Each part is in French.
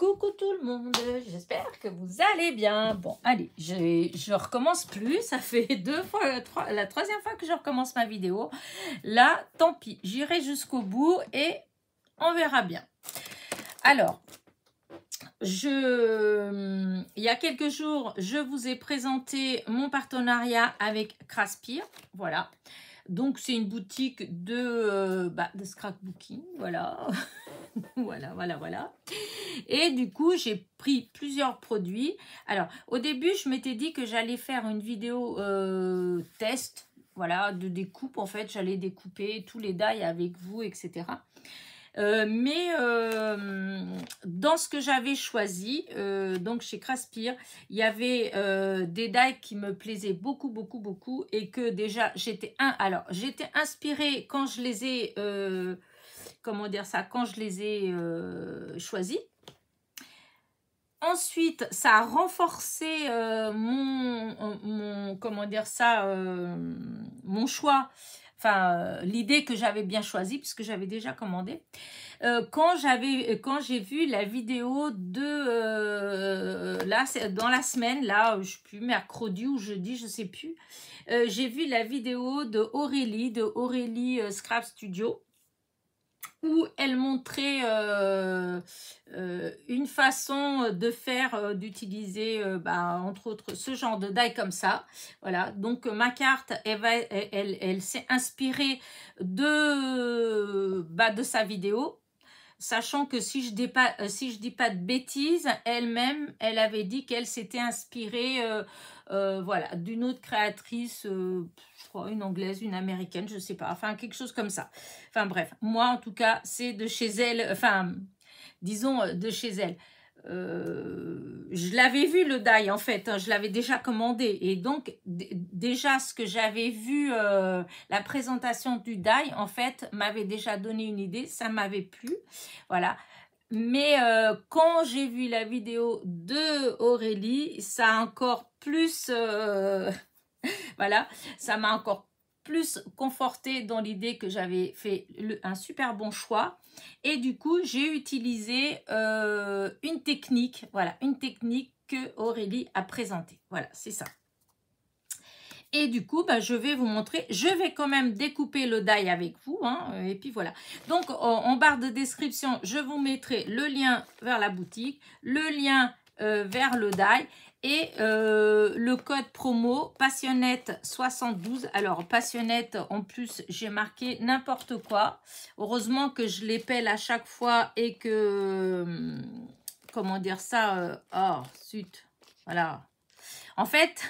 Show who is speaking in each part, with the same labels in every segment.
Speaker 1: Coucou tout le monde, j'espère que vous allez bien. Bon, allez, je recommence plus. Ça fait la troisième fois que je recommence ma vidéo. Là, tant pis, j'irai jusqu'au bout et on verra bien. Alors, il y a quelques jours, je vous ai présenté mon partenariat avec Craspir. Voilà. Donc, c'est une boutique de scrapbooking. Voilà. Voilà. Et du coup, j'ai pris plusieurs produits. Alors, au début, je m'étais dit que j'allais faire une vidéo test, voilà, de découpe. En fait, j'allais découper tous les die avec vous, etc. Mais dans ce que j'avais choisi, donc chez Craspir, il y avait des die qui me plaisaient beaucoup et que déjà, j'étais inspirée quand je les ai... comment dire ça, quand je les ai choisis. Ensuite, ça a renforcé mon choix, enfin l'idée que j'avais bien choisie puisque j'avais déjà commandé. Quand j'ai vu la vidéo de là, dans la semaine, là, je sais plus, mercredi ou jeudi, je sais plus, j'ai vu la vidéo de Aurélie Scrap Studio, où elle montrait une façon de faire, d'utiliser, entre autres, ce genre de die comme ça. Voilà, donc ma carte, elle s'est inspirée de sa vidéo. Sachant que si je dis pas de bêtises, elle-même, elle avait dit qu'elle s'était inspirée voilà, d'une autre créatrice, je crois une anglaise, une américaine, je sais pas, enfin quelque chose comme ça. Enfin bref, moi en tout cas, c'est de chez elle, enfin disons de chez elle. Je l'avais vu le die en fait, hein, je l'avais déjà commandé et donc déjà ce que j'avais vu, la présentation du die en fait m'avait déjà donné une idée, ça m'avait plu, voilà. Mais quand j'ai vu la vidéo de Aurélie, ça a encore plus voilà, ça m'a encore plus conforté dans l'idée que j'avais fait un super bon choix. Et du coup, j'ai utilisé une technique, voilà, une technique que Aurélie a présentée. Voilà, c'est ça. Et du coup, je vais vous montrer, je vais quand même découper le die avec vous, hein, et puis voilà. Donc, en barre de description, je vous mettrai le lien vers la boutique, le lien vers le die, et le code promo Passionnette 72. Alors, Passionnette, en plus, j'ai marqué n'importe quoi. Heureusement que je les pèle à chaque fois et que... comment dire ça oh, zut. Voilà. En fait...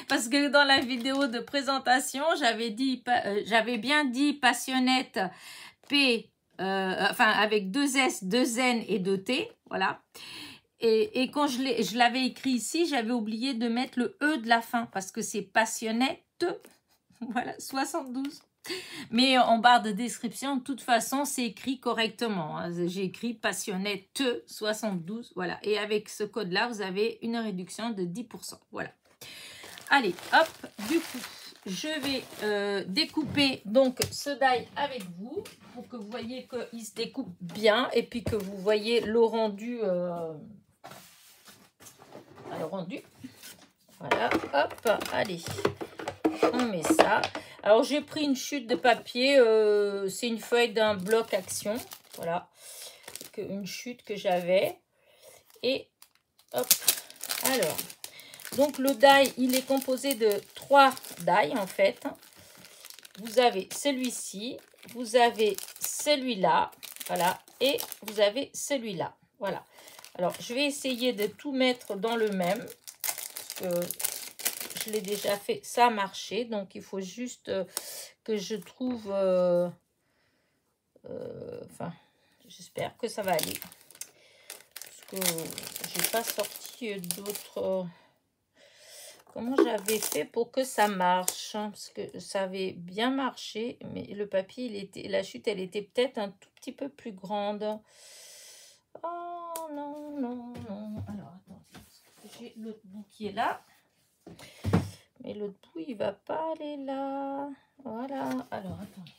Speaker 1: Parce que dans la vidéo de présentation, j'avais bien dit Passionnette P, enfin avec 2 S, 2 N et 2 T, voilà. Et quand je l'avais écrit ici, j'avais oublié de mettre le E de la fin parce que c'est Passionnette, voilà, 72. Mais en barre de description, de toute façon, c'est écrit correctement. Hein. J'ai écrit Passionnette 72, voilà. Et avec ce code-là, vous avez une réduction de 10%, voilà. Allez, hop, du coup, je vais découper donc ce die avec vous pour que vous voyez qu'il se découpe bien et puis que vous voyez le rendu. Le rendu. Voilà, hop, allez, on met ça. Alors, j'ai pris une chute de papier, c'est une feuille d'un bloc action, voilà, une chute que j'avais. Et hop, alors... Donc, le die, il est composé de 3 die, en fait. Vous avez celui-ci, vous avez celui-là, voilà, et vous avez celui-là, voilà. Alors, je vais essayer de tout mettre dans le même, parce que je l'ai déjà fait, ça a marché. Donc, il faut juste que je trouve... enfin, j'espère que ça va aller. Parce que je n'ai pas sorti d'autres... Comment j'avais fait pour que ça marche, hein, parce que ça avait bien marché, mais le papier, la chute, elle était peut-être un tout petit peu plus grande. Oh non. Alors, attends, j'ai l'autre bout qui est là. Mais l'autre bout, il va pas aller là. Voilà. Alors, attendez.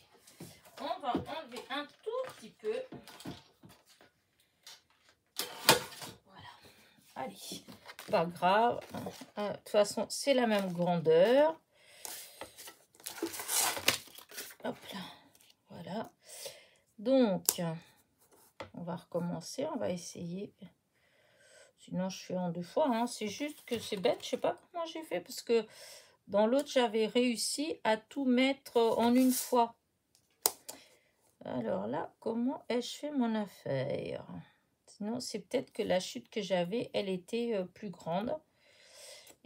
Speaker 1: On va enlever un tout petit peu. allez, pas grave. De toute façon, c'est la même grandeur. Hop là, voilà. Donc, on va recommencer, on va essayer. Sinon, je fais en 2 fois. Hein. C'est juste que c'est bête, je sais pas comment j'ai fait. Parce que dans l'autre, j'avais réussi à tout mettre en 1 fois. Alors là, comment ai-je fait mon affaire? Sinon, c'est peut-être que la chute que j'avais, elle était plus grande.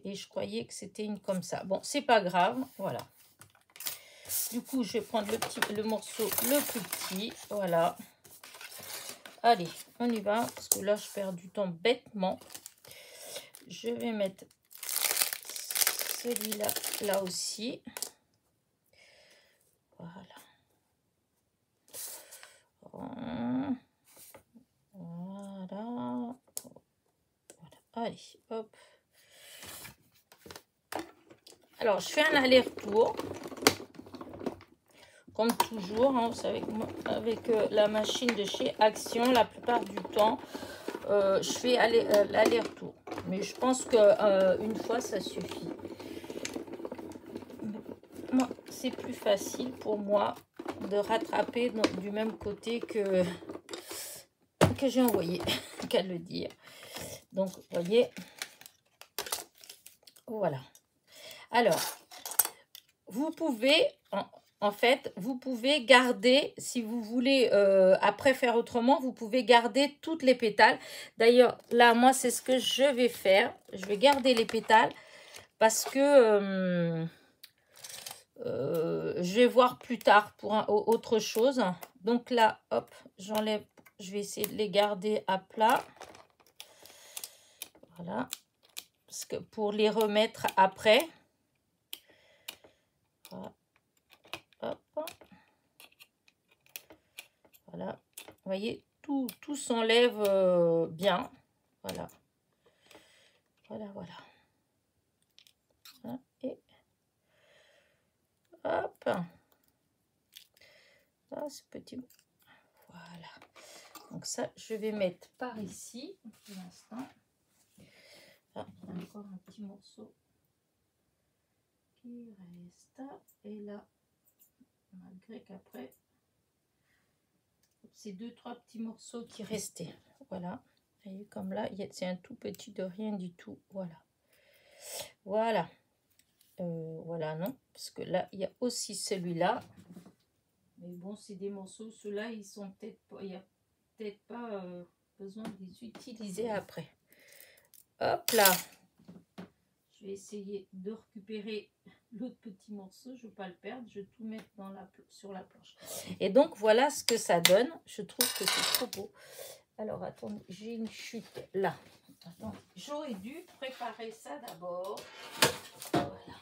Speaker 1: Et je croyais que c'était une comme ça. Bon, c'est pas grave, voilà. Du coup, je vais prendre le morceau le plus petit. Voilà. Allez, on y va. Parce que là, je perds du temps bêtement. Je vais mettre celui-là, là aussi. Voilà. Voilà. Allez, hop. Alors, je fais un aller-retour. Comme toujours, hein, vous savez, avec la machine de chez Action, la plupart du temps, je fais l'aller-retour. Mais je pense qu'une fois, ça suffit. Moi, c'est plus facile pour moi de rattraper du même côté que j'ai envoyé, qu'à le dire. Donc, vous voyez, voilà. Alors, vous pouvez, en fait, vous pouvez garder, si vous voulez après faire autrement, vous pouvez garder toutes les pétales. D'ailleurs, là, moi, c'est ce que je vais faire. Je vais garder les pétales parce que je vais voir plus tard pour autre chose. Donc là, hop, j'enlève. Je vais essayer de les garder à plat. Voilà. Parce que pour les remettre après. Voilà. Hop. Voilà. Vous voyez, tout s'enlève bien. Voilà. Voilà, voilà. Et hop. Ah, ce petit. Voilà. Donc ça, je vais mettre par ici pour l'instant. Ah, il y a encore un petit morceau qui reste. Et là, malgré qu'après, c'est 2-3 petits morceaux qui restaient. Voilà. Vous voyez, comme là, c'est un tout petit de rien du tout. Voilà. Voilà. Voilà, non. Parce que là, il y a aussi celui-là. Mais bon, c'est des morceaux. Ceux-là, ils sont peut-être pas... Il n'y a peut-être pas besoin de les utiliser après. Hop là. Je vais essayer de récupérer l'autre petit morceau. Je ne veux pas le perdre. Je vais tout mettre sur la planche. Et donc, voilà ce que ça donne. Je trouve que c'est trop beau. Alors, attendez. J'ai une chute là. Attends, j'aurais dû préparer ça d'abord. Voilà.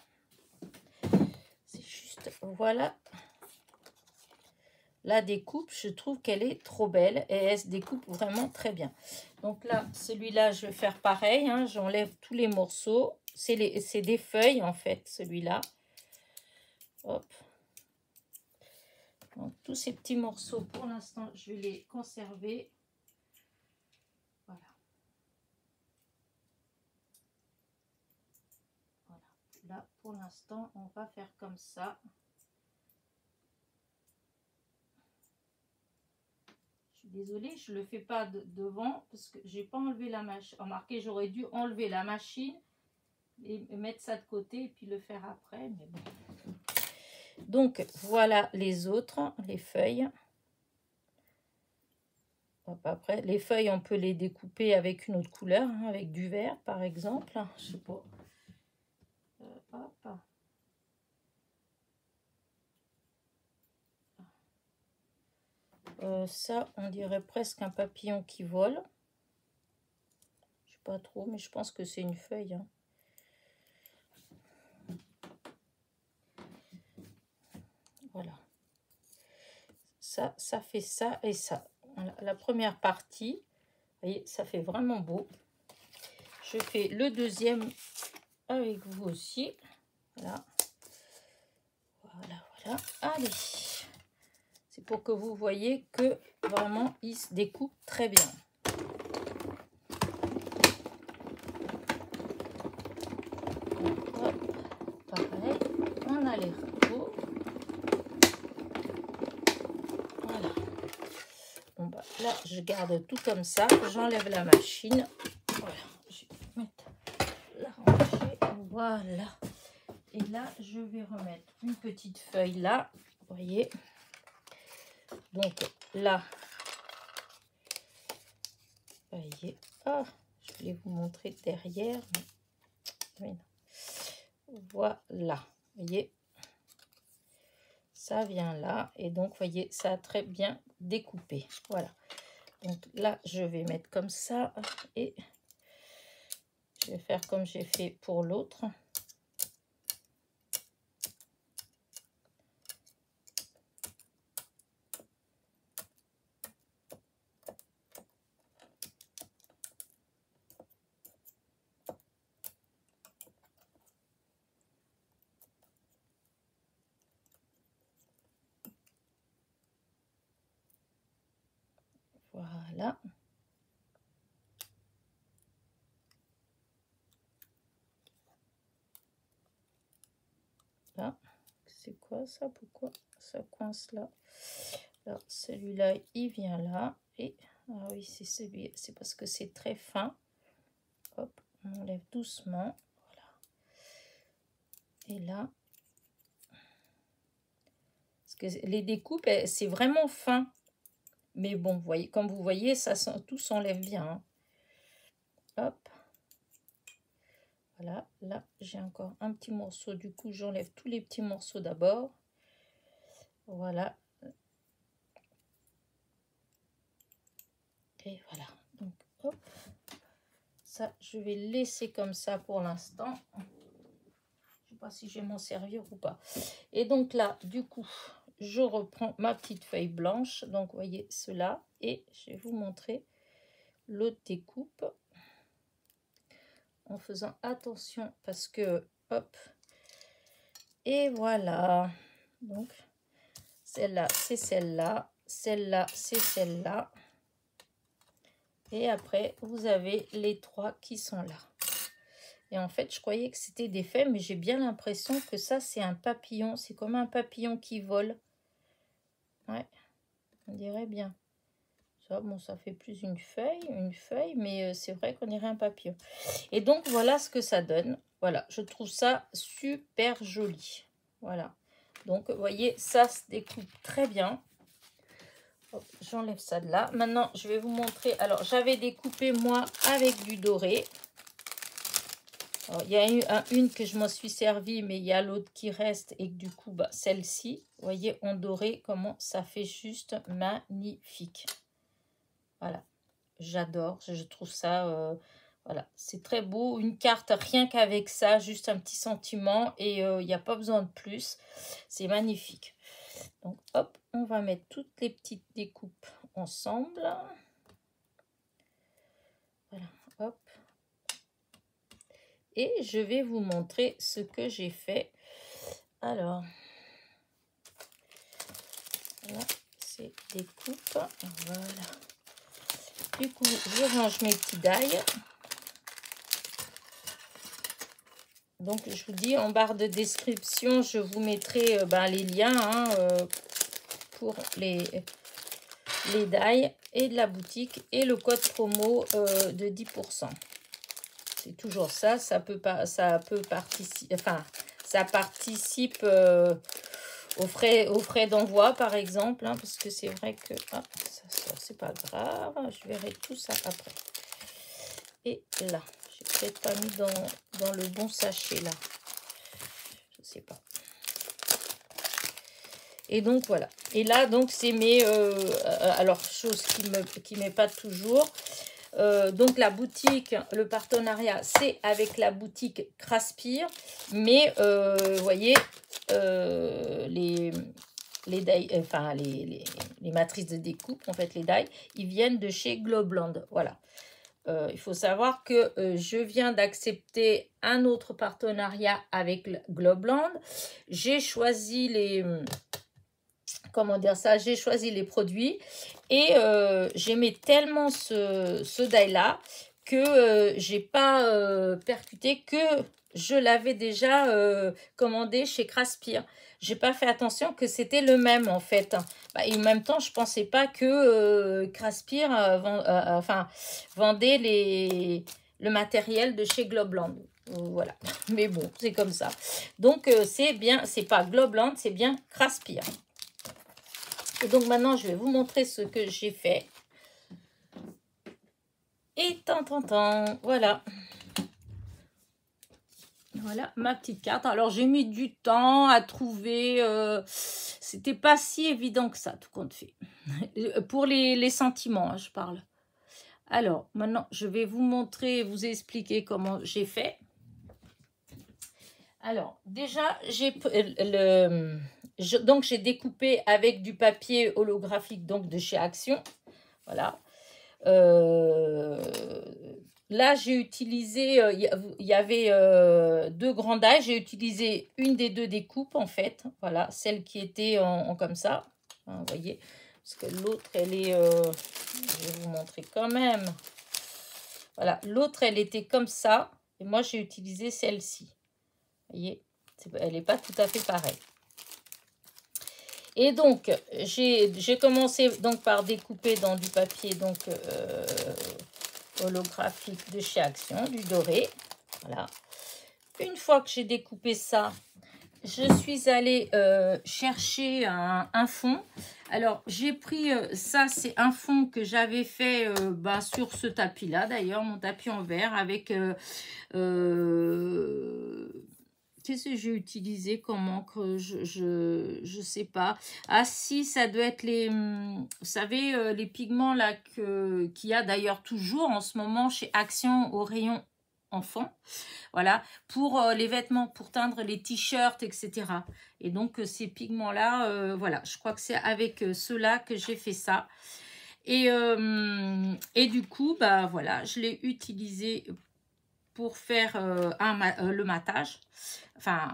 Speaker 1: C'est juste... Voilà. La découpe, je trouve qu'elle est trop belle et elle se découpe vraiment très bien. Donc là, celui-là, je vais faire pareil. Hein, j'enlève tous les morceaux. C'est des feuilles, en fait, celui-là. Hop. Donc, tous ces petits morceaux, pour l'instant, je vais les conserver. Voilà. Voilà. Là, pour l'instant, on va faire comme ça. Désolée, je ne le fais pas devant parce que j'ai pas enlevé la machine. Remarquez, j'aurais dû enlever la machine et mettre ça de côté et puis le faire après. Mais bon. Donc, voilà les autres, les feuilles. Hop, après, les feuilles, on peut les découper avec une autre couleur, hein, avec du vert par exemple. Je sais pas. Hop. Ça, on dirait presque un papillon qui vole. Je sais pas trop, mais je pense que c'est une feuille. Hein. Voilà. Ça fait ça et ça. Voilà, la première partie, vous voyez, ça fait vraiment beau. Je fais le deuxième avec vous aussi. Voilà. Voilà. Allez. C'est pour que vous voyez que vraiment, il se découpe très bien. je garde tout comme ça. J'enlève la machine. Voilà, je vais mettre la rangée. Voilà. Et là, je vais remettre une petite feuille là. Vous voyez. Donc là, vous voyez. Ah, je voulais vous montrer derrière. Mais non. Voilà. Vous voyez. Ça vient là. Et donc, vous voyez, ça a très bien découpé. Voilà. Donc là, je vais mettre comme ça et je vais faire comme j'ai fait pour l'autre. Voilà. Là, c'est quoi ça? Pourquoi ça coince là? Alors, celui-là, il vient là. Et, ah oui, c'est celui, c'est parce que c'est très fin. Hop, on enlève doucement. Voilà. Et là, parce que les découpes, c'est vraiment fin. Mais bon, vous voyez, comme vous voyez, ça tout s'enlève bien. Hein. Hop. Voilà, là, j'ai encore un petit morceau. Du coup, j'enlève tous les petits morceaux d'abord. Voilà. Et voilà. Donc, hop. Ça, je vais laisser comme ça pour l'instant. Je ne sais pas si je vais m'en servir ou pas. Et donc là, du coup, je reprends ma petite feuille blanche. Donc, vous voyez cela. Et je vais vous montrer l'autre découpe. En faisant attention parce que, hop. Et voilà. Donc, celle-là, c'est celle-là. Celle-là, c'est celle-là. Et après, vous avez les 3 qui sont là. Et en fait, je croyais que c'était des feuilles, mais j'ai bien l'impression que ça, c'est un papillon. C'est comme un papillon qui vole. Ouais, on dirait bien. Ça, bon, ça fait plus une feuille, mais c'est vrai qu'on dirait un papillon. Et donc, voilà ce que ça donne. Voilà, je trouve ça super joli. Voilà. Donc, vous voyez, ça se découpe très bien. J'enlève ça de là. Maintenant, je vais vous montrer. Alors, j'avais découpé, moi, avec du doré. Alors, il y a une que je m'en suis servi, mais il y a l'autre qui reste. Et que du coup, bah, celle-ci, vous voyez, en doré, comment ça fait juste magnifique. Voilà. J'adore. Je trouve ça... voilà, c'est très beau. Une carte, rien qu'avec ça, juste un petit sentiment. Et il n'y a pas besoin de plus. C'est magnifique. Donc, hop, on va mettre toutes les petites découpes ensemble. Voilà, hop. Et je vais vous montrer ce que j'ai fait. Alors, là, c'est découpe. Voilà. Du coup, je range mes petits die. Donc, je vous dis, en barre de description, je vous mettrai les liens pour les die et de la boutique et le code promo de 10%. C'est toujours ça, ça peut participer, enfin, ça participe aux frais d'envoi, par exemple, hein, parce que c'est vrai que ça sort, c'est pas grave, je verrai tout ça après. Et là, j'ai peut-être pas mis dans le bon sachet là, je sais pas. Et donc voilà. Et là donc c'est mes alors chose qui m'épate toujours. Donc la boutique, le partenariat, c'est avec la boutique Craspire, mais vous voyez les matrices de découpe, en fait les die, ils viennent de chez Globland. Voilà. Il faut savoir que je viens d'accepter un autre partenariat avec Globland. J'ai choisi les j'ai choisi les produits et j'aimais tellement ce die là que j'ai pas percuté, que je l'avais déjà commandé chez Craspire. J'ai pas fait attention que c'était le même en fait. Bah, et en même temps, je pensais pas que Craspire vendait le matériel de chez Globland. Voilà, mais bon, c'est comme ça. Donc c'est bien, c'est pas Globland, c'est bien Craspire. Et donc maintenant, je vais vous montrer ce que j'ai fait. Et voilà. Voilà ma petite carte. Alors j'ai mis du temps à trouver. C'était pas si évident que ça, tout compte fait. Pour les sentiments, hein, je parle. Alors maintenant, je vais vous montrer, vous expliquer comment j'ai fait. Alors déjà, donc j'ai découpé avec du papier holographique donc de chez Action. Voilà. Là, j'ai utilisé, il y avait 2 grandages. J'ai utilisé une des 2 découpes, en fait. Voilà, celle qui était en comme ça. Hein, vous voyez, parce que l'autre, elle est... je vais vous montrer quand même. Voilà, l'autre, elle était comme ça. Et moi, j'ai utilisé celle-ci. Vous voyez, elle n'est pas tout à fait pareille. Et donc, j'ai commencé donc par découper dans du papier donc holographique de chez Action, du doré. Voilà. Une fois que j'ai découpé ça, je suis allée chercher un fond. Alors, j'ai pris, ça c'est un fond que j'avais fait sur ce tapis-là, d'ailleurs, mon tapis en verre avec... qu'est-ce que j'ai utilisé comme encre? Je sais pas. Ah si, ça doit être vous savez, les pigments là qu'il y a d'ailleurs toujours en ce moment chez Action au rayon enfant. Voilà, pour les vêtements, pour teindre les t-shirts, etc. Et donc ces pigments là, voilà, je crois que c'est avec ceux-là que j'ai fait ça. Et du coup, bah voilà, je l'ai utilisé pour faire le matage, enfin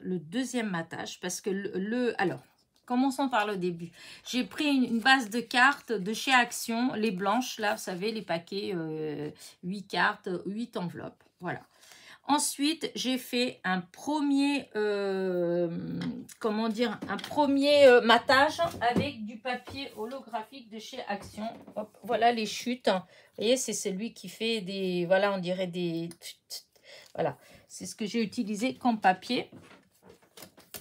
Speaker 1: le deuxième matage, parce que alors, commençons par le début. J'ai pris une base de cartes de chez Action, les blanches, là, vous savez, les paquets, 8 cartes, 8 enveloppes, voilà. Ensuite, j'ai fait un premier, comment dire, un premier matage avec du papier holographique de chez Action. Hop, voilà les chutes. Vous voyez, c'est celui qui fait des, voilà, on dirait des... Voilà, c'est ce que j'ai utilisé comme papier.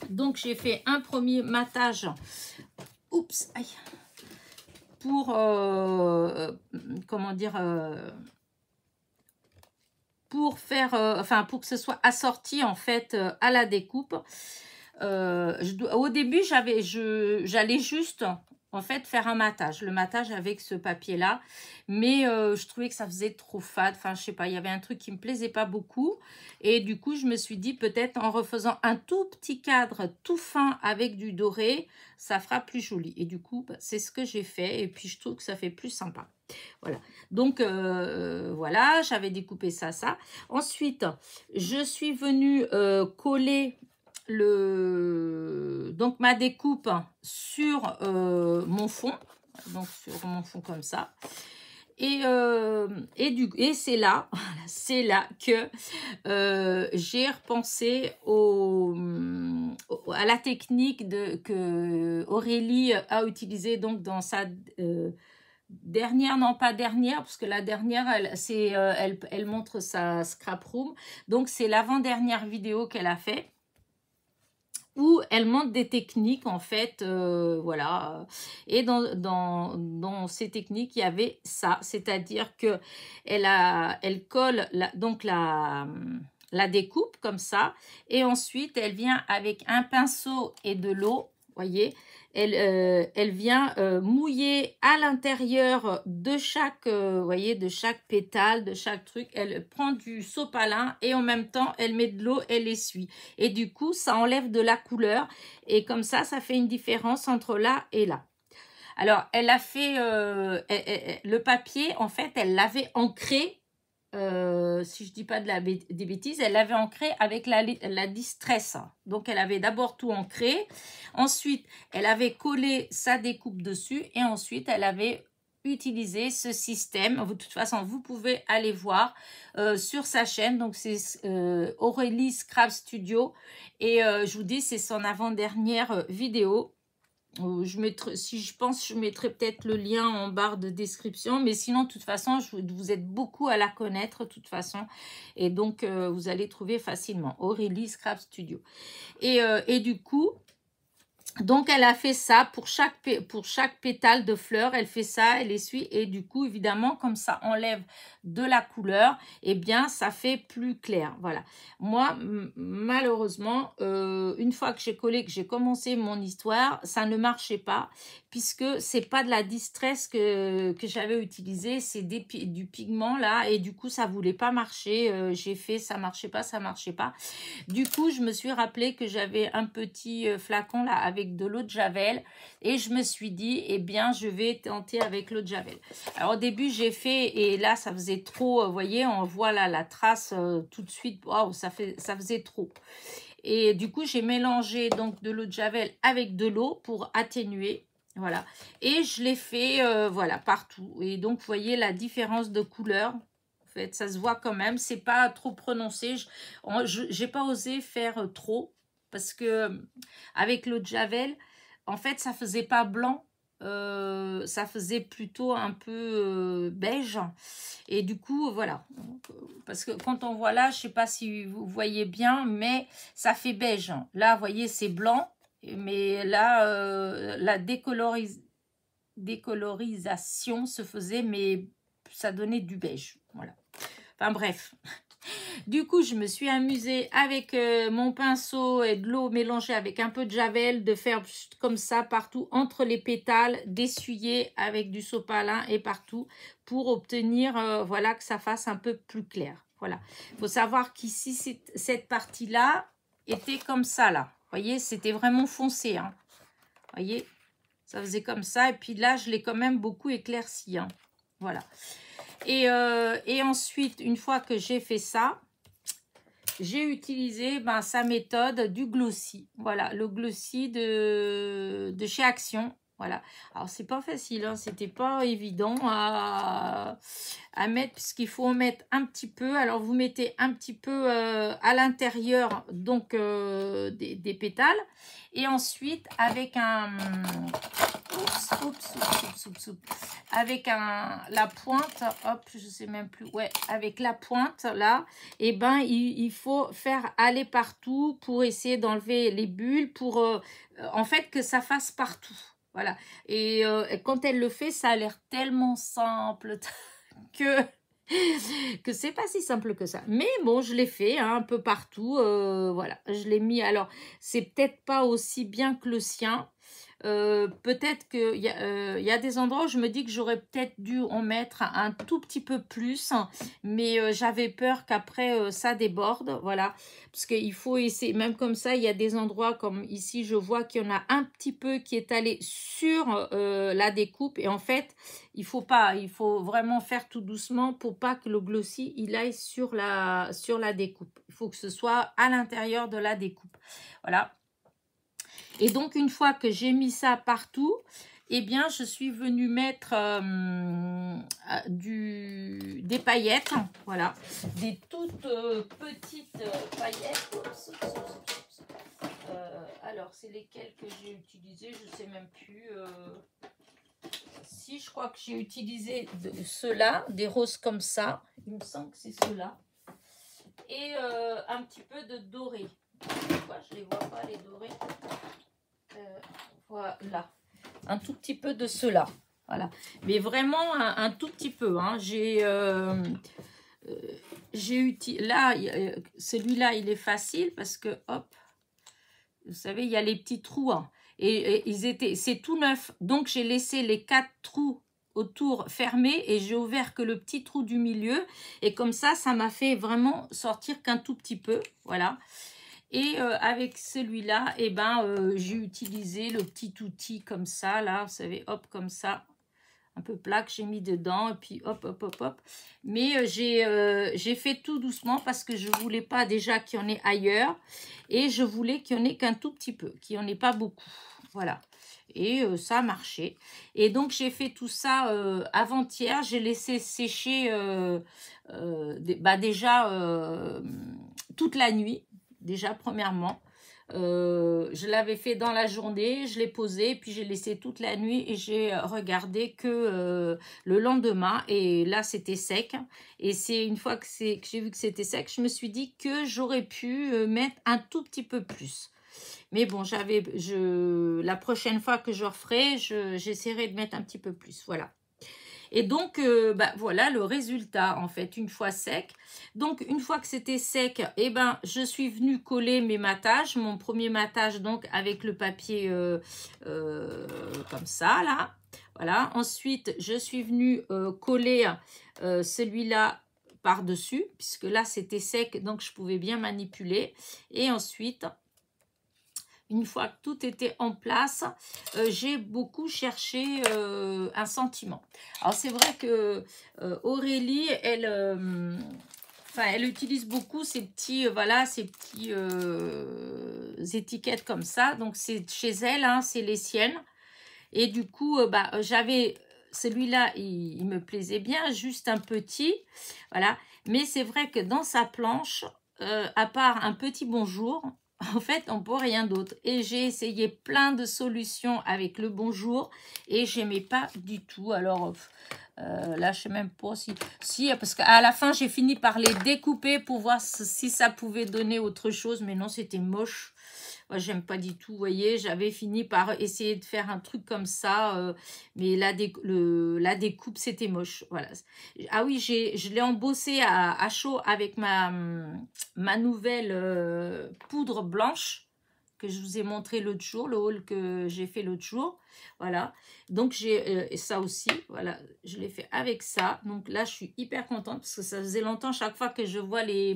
Speaker 1: Donc, j'ai fait un premier matage. Oups, aïe. Pour, comment dire... pour faire, pour que ce soit assorti en fait à la découpe. Au début, j'allais juste en fait faire un matage, le matage avec ce papier là, mais je trouvais que ça faisait trop fade, enfin je sais pas, il y avait un truc qui me plaisait pas beaucoup et du coup je me suis dit peut-être en refaisant un tout petit cadre tout fin avec du doré, ça fera plus joli et du coup c'est ce que j'ai fait et puis je trouve que ça fait plus sympa. Voilà, donc voilà, j'avais découpé ça. Ensuite, je suis venue coller donc ma découpe sur mon fond, donc sur mon fond comme ça. Et c'est là, c'est là que j'ai repensé à la technique que Aurélie a utilisée donc dans sa dernière, non pas dernière, parce que la dernière, elle montre sa scrap room. Donc, c'est l'avant-dernière vidéo qu'elle a fait où elle montre des techniques, en fait, voilà. Et dans ces techniques, il y avait ça, c'est-à-dire que elle colle la découpe comme ça, et ensuite, elle vient avec un pinceau et de l'eau, voyez, elle vient mouiller à l'intérieur de chaque, voyez, de chaque pétale, de chaque truc. Elle prend du sopalin et en même temps, elle met de l'eau, elle essuie. Et du coup, ça enlève de la couleur. Et comme ça fait une différence entre là et là. Alors, elle a fait le papier, en fait, elle l'avait ancré. Si je dis pas des bêtises, elle l'avait ancré avec la distress. Donc, elle avait d'abord tout ancré. Ensuite, elle avait collé sa découpe dessus. Et ensuite, elle avait utiliser ce système. De toute façon, vous pouvez aller voir sur sa chaîne. Donc, c'est Aurélie Scrap Studio. Et je vous dis, c'est son avant-dernière vidéo. Je mettrai, si je pense, je mettrai peut-être le lien en barre de description. Mais sinon, de toute façon, vous êtes beaucoup à la connaître, de toute façon. Et donc, vous allez trouver facilement Aurélie Scrap Studio. Et du coup... Donc, elle a fait ça pour chaque pétale de fleur. Elle fait ça, elle essuie. Et du coup, évidemment, comme ça enlève de la couleur, eh bien, ça fait plus clair. Voilà. Moi, malheureusement, une fois que j'ai collé, que j'ai commencé mon histoire, ça ne marchait pas. Puisque c'est pas de la distress que j'avais utilisé. C'est du pigment, là. Et du coup, ça voulait pas marcher. J'ai fait, ça marchait pas, ça marchait pas. Du coup, je me suis rappelé que j'avais un petit flacon, là, avec de l'eau de Javel et je me suis dit eh bien je vais tenter avec l'eau de Javel. Alors au début j'ai fait et là ça faisait trop, vous voyez on voit là la trace tout de suite, waouh ça faisait trop et du coup j'ai mélangé donc de l'eau de Javel avec de l'eau pour atténuer. Voilà et je l'ai fait voilà partout et donc vous voyez la différence de couleur. En fait ça se voit quand même, c'est pas trop prononcé. J'ai pas osé faire trop parce que avec l'eau de Javel, en fait, ça faisait pas blanc, ça faisait plutôt un peu beige. Et du coup, voilà. Parce que quand on voit là, je sais pas si vous voyez bien, mais ça fait beige. Là, vous voyez, c'est blanc, mais là, la décolorisation se faisait, mais ça donnait du beige. Voilà. Enfin bref. Du coup, je me suis amusée avec mon pinceau et de l'eau mélangée avec un peu de Javel, de faire comme ça partout entre les pétales, d'essuyer avec du sopalin et partout pour obtenir, voilà, que ça fasse un peu plus clair. Voilà. Il faut savoir qu'ici, cette partie-là était comme ça, là. Vous voyez, c'était vraiment foncé. Hein. Vous voyez, ça faisait comme ça. Et puis là, je l'ai quand même beaucoup éclairci. Hein. Voilà. Et ensuite, une fois que j'ai fait ça, j'ai utilisé sa méthode du glossy. Voilà, le glossy de chez Action. Voilà. Alors, c'est pas facile, hein, c'était pas évident à mettre, puisqu'il faut en mettre un petit peu. Alors, vous mettez un petit peu à l'intérieur, donc, des pétales. Et ensuite, avec un... avec la pointe, hop, je sais même plus, ouais, avec la pointe, là, et ben, il faut faire aller partout pour essayer d'enlever les bulles, pour, en fait, que ça fasse partout. Voilà. Et quand elle le fait, ça a l'air tellement simple que c'est pas si simple que ça. Mais bon, je l'ai fait hein, un peu partout. Voilà, je l'ai mis. Alors, c'est peut-être pas aussi bien que le sien. Peut-être qu'il y a des endroits où je me dis que j'aurais peut-être dû en mettre un tout petit peu plus, mais j'avais peur qu'après ça déborde, voilà, parce qu'il faut essayer, même comme ça, il y a des endroits comme ici, je vois qu'il y en a un petit peu qui est allé sur la découpe, et en fait, il faut vraiment faire tout doucement pour pas que le glossy, il aille sur la découpe, il faut que ce soit à l'intérieur de la découpe, voilà. Et donc, une fois que j'ai mis ça partout, eh bien, je suis venue mettre des paillettes. Voilà. Des toutes petites paillettes. Alors, c'est lesquelles que j'ai utilisées? Je ne sais même plus. Si, je crois que j'ai utilisé ceux-là, des roses comme ça. Il me semble que c'est ceux-là. Et un petit peu de doré. Pourquoi je ne les vois pas, les dorés? Voilà, un tout petit peu de cela, voilà, mais vraiment un tout petit peu. Hein. J'ai utilisé là, celui-là, il est facile parce que hop, vous savez, il y a les petits trous hein, et c'est tout neuf, donc j'ai laissé les 4 trous autour fermés et j'ai ouvert que le petit trou du milieu et comme ça m'a fait vraiment sortir qu'un tout petit peu, voilà. Et avec celui-là, eh ben, j'ai utilisé le petit outil comme ça, là, vous savez, hop, comme ça, un peu plat que j'ai mis dedans, et puis hop, hop, hop, hop. Mais j'ai fait tout doucement parce que je ne voulais pas déjà qu'il y en ait ailleurs, et je voulais qu'il n'y en ait qu'un tout petit peu, qu'il n'y en ait pas beaucoup, voilà. Et ça a marché. Et donc, j'ai fait tout ça avant-hier. J'ai laissé sécher déjà toute la nuit, déjà, premièrement. Je l'avais fait dans la journée, je l'ai posé, puis j'ai laissé toute la nuit et j'ai regardé que le lendemain. Et là, c'était sec. Et c'est une fois que j'ai vu que c'était sec, je me suis dit que j'aurais pu mettre un tout petit peu plus. Mais bon, la prochaine fois que je referai, j'essaierai de mettre un petit peu plus. Voilà. Et donc, voilà le résultat, en fait, une fois sec. Donc, une fois que c'était sec, eh ben, je suis venue coller mes mattages. Mon premier mattage, donc, avec le papier comme ça, là. Voilà. Ensuite, je suis venue coller celui-là par-dessus, puisque là, c'était sec, donc je pouvais bien manipuler. Et ensuite, une fois que tout était en place, j'ai beaucoup cherché un sentiment. Alors, c'est vrai que Aurélie, elle utilise beaucoup ces petits, étiquettes comme ça. Donc, c'est chez elle, hein, c'est les siennes. Et du coup, j'avais... Celui-là, il me plaisait bien, juste un petit. Voilà. Mais c'est vrai que dans sa planche, à part un petit bonjour... En fait, on peut rien d'autre. Et j'ai essayé plein de solutions avec le bonjour et j'aimais pas du tout. Alors là, je sais même pas si parce qu'à la fin, j'ai fini par les découper pour voir si ça pouvait donner autre chose. Mais non, c'était moche. Moi, j'aime pas du tout, vous voyez. J'avais fini par essayer de faire un truc comme ça, mais la découpe, c'était moche. Voilà. Ah oui, je l'ai embossé à chaud avec ma nouvelle poudre blanche que je vous ai montré l'autre jour, le haul que j'ai fait l'autre jour. Voilà. Donc, j'ai ça aussi. Voilà. Je l'ai fait avec ça. Donc là, je suis hyper contente parce que ça faisait longtemps, chaque fois que je vois les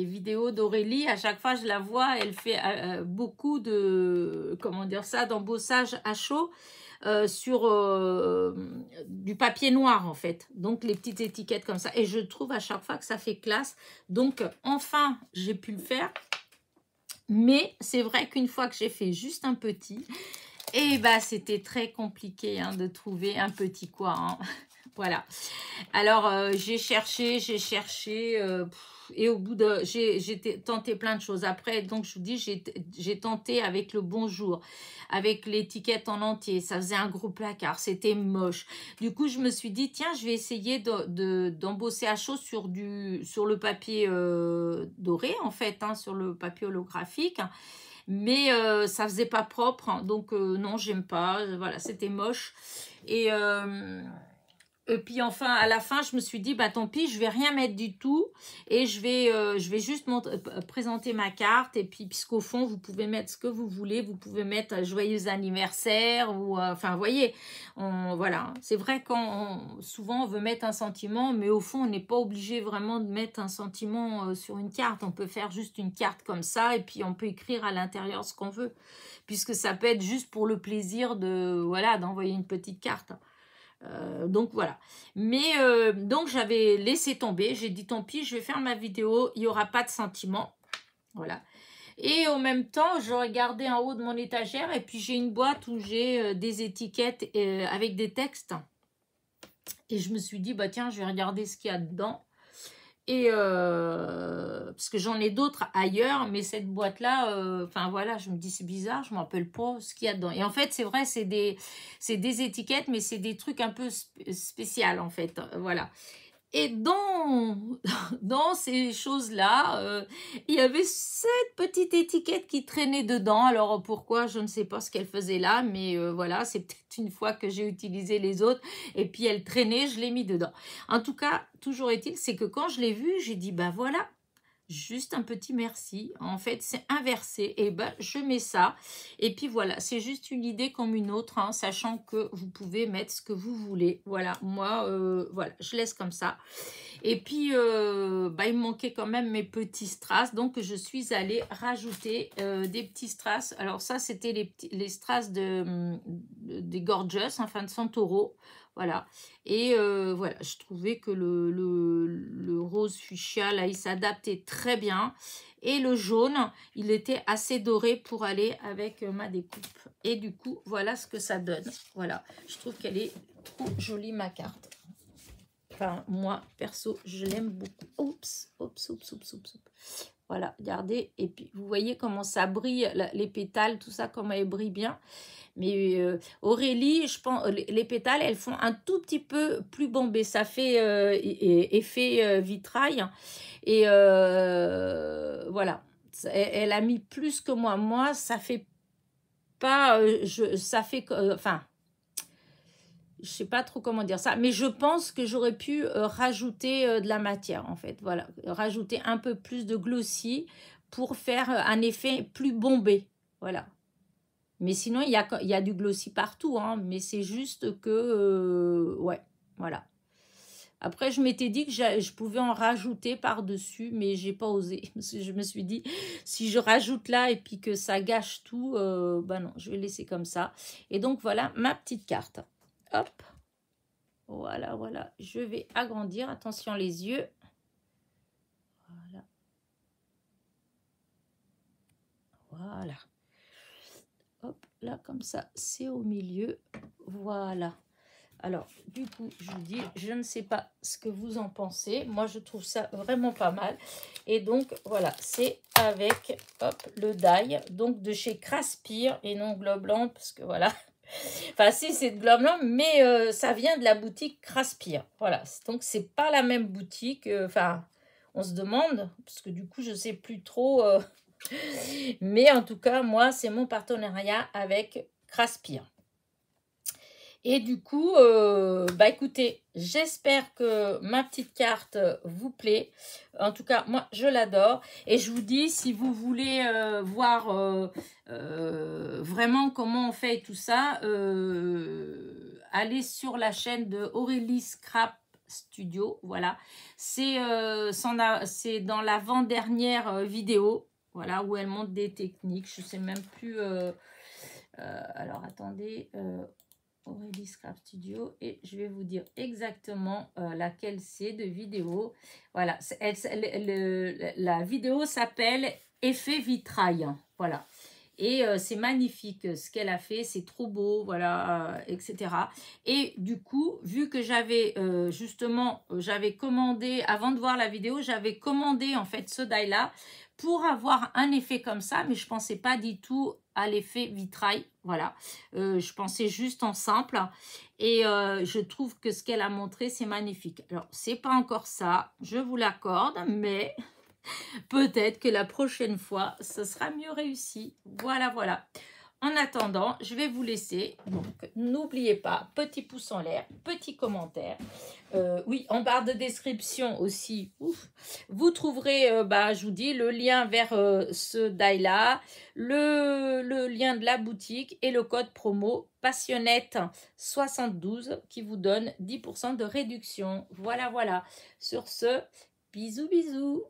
Speaker 1: vidéos d'Aurélie, à chaque fois, je la vois, elle fait beaucoup de, d'embossage à chaud sur du papier noir, en fait. Donc, les petites étiquettes comme ça. Et je trouve à chaque fois que ça fait classe. Donc, enfin, j'ai pu le faire. Mais c'est vrai qu'une fois que j'ai fait juste un petit, et c'était très compliqué hein, de trouver un petit quoi. Hein. Voilà. Alors, j'ai cherché, et au bout de... J'ai tenté plein de choses. Après, donc, je vous dis, j'ai tenté avec le bonjour, avec l'étiquette en entier. Ça faisait un gros placard, c'était moche. Du coup, je me suis dit, tiens, je vais essayer d'embosser à chaud sur le papier doré, en fait, hein, sur le papier holographique. Mais ça faisait pas propre, hein, donc non, j'aime pas. Voilà, c'était moche. Et puis enfin, à la fin, je me suis dit, tant pis, je vais rien mettre du tout. Et je vais juste présenter ma carte. Et puis, puisqu'au fond, vous pouvez mettre ce que vous voulez. Vous pouvez mettre joyeux anniversaire. Ou, enfin, vous voyez, voilà. C'est vrai souvent, on veut mettre un sentiment. Mais au fond, on n'est pas obligé vraiment de mettre un sentiment sur une carte. On peut faire juste une carte comme ça. Et puis, on peut écrire à l'intérieur ce qu'on veut. Puisque ça peut être juste pour le plaisir d'envoyer une petite carte. Donc voilà, mais donc j'avais laissé tomber, j'ai dit tant pis, je vais faire ma vidéo, il n'y aura pas de sentiment, voilà. Et en même temps, je regardais en haut de mon étagère et puis j'ai une boîte où j'ai des étiquettes avec des textes et je me suis dit tiens, je vais regarder ce qu'il y a dedans. Et parce que j'en ai d'autres ailleurs, mais cette boîte-là, voilà, je me dis c'est bizarre, je ne me rappelle pas ce qu'il y a dedans. Et en fait, c'est vrai, c'est des étiquettes, mais c'est des trucs un peu spéciaux en fait, voilà. Et dans ces choses-là, il y avait cette petite étiquette qui traînait dedans. Alors pourquoi, je ne sais pas ce qu'elle faisait là, mais voilà, c'est peut-être une fois que j'ai utilisé les autres et puis elle traînait, je l'ai mis dedans. En tout cas, toujours est-il, c'est que quand je l'ai vue, j'ai dit voilà, juste un petit merci. En fait, c'est inversé. Et je mets ça. Et puis voilà, c'est juste une idée comme une autre, hein, sachant que vous pouvez mettre ce que vous voulez. Voilà, moi, voilà, je laisse comme ça. Et puis, il me manquait quand même mes petits strass. Donc, je suis allée rajouter des petits strass. Alors ça, c'était les strass des Gorgeous, enfin de Santoro. Voilà. Et voilà, je trouvais que le rose fuchsia, là, il s'adaptait très bien. Et le jaune, il était assez doré pour aller avec ma découpe. Et du coup, voilà ce que ça donne. Voilà, je trouve qu'elle est trop jolie, ma carte. Enfin, moi, perso, je l'aime beaucoup. Oups, oups, oups, oups, oups, oups. Voilà, regardez. Et puis, vous voyez comment ça brille, les pétales, tout ça, comment elle brille bien. Mais Aurélie, je pense, les pétales, elles font un tout petit peu plus bombé. Ça fait effet vitrail. Et voilà. Elle a mis plus que moi. Moi, ça fait pas... ça fait... enfin, je sais pas trop comment dire ça. Mais je pense que j'aurais pu rajouter de la matière, en fait. Voilà. Rajouter un peu plus de glossy pour faire un effet plus bombé. Voilà. Mais sinon, il y a du glossy partout, hein, mais c'est juste que, ouais, voilà. Après, je m'étais dit que je pouvais en rajouter par-dessus, mais j'ai pas osé. Parce que je me suis dit, si je rajoute là et puis que ça gâche tout, bah non, je vais laisser comme ça. Et donc, voilà ma petite carte. Hop. Voilà, voilà. Je vais agrandir. Attention les yeux. Voilà. Voilà. Hop, là, comme ça, c'est au milieu. Voilà. Alors, du coup, je vous dis, je ne sais pas ce que vous en pensez. Moi, je trouve ça vraiment pas mal. Et donc, voilà, c'est avec, hop, le die. Donc, de chez Craspire et non Globland, parce que voilà. Enfin, si, c'est de Globland, mais ça vient de la boutique Craspire. Voilà, donc, c'est pas la même boutique. Enfin, on se demande, parce que du coup, je sais plus trop... mais en tout cas, moi, c'est mon partenariat avec Craspire. Et du coup, bah écoutez, j'espère que ma petite carte vous plaît. En tout cas, moi, je l'adore. Et je vous dis, si vous voulez voir vraiment comment on fait tout ça, allez sur la chaîne de Aurélie Scrap Studio. Voilà, c'est dans l'avant-dernière vidéo. Voilà, où elle montre des techniques. Je ne sais même plus... alors, attendez... Aurélie Scrap Studio et je vais vous dire exactement laquelle c'est de vidéo. Voilà, la vidéo s'appelle Effet vitrail. Voilà. Et c'est magnifique ce qu'elle a fait, c'est trop beau, voilà, etc. Et du coup, vu que j'avais justement, j'avais commandé, avant de voir la vidéo, j'avais commandé en fait ce die-là pour avoir un effet comme ça, mais je pensais pas du tout à l'effet vitrail, voilà. Je pensais juste en simple et je trouve que ce qu'elle a montré, c'est magnifique. Alors, c'est pas encore ça, je vous l'accorde, mais... peut-être que la prochaine fois, ce sera mieux réussi. Voilà, voilà. En attendant, je vais vous laisser. Donc, n'oubliez pas, petit pouce en l'air, petit commentaire. Oui, en barre de description aussi, ouf, vous trouverez, bah, je vous dis, le lien vers ce die-là, le lien de la boutique et le code promo Passionnette72 qui vous donne 10% de réduction. Voilà, voilà. Sur ce, bisous, bisous.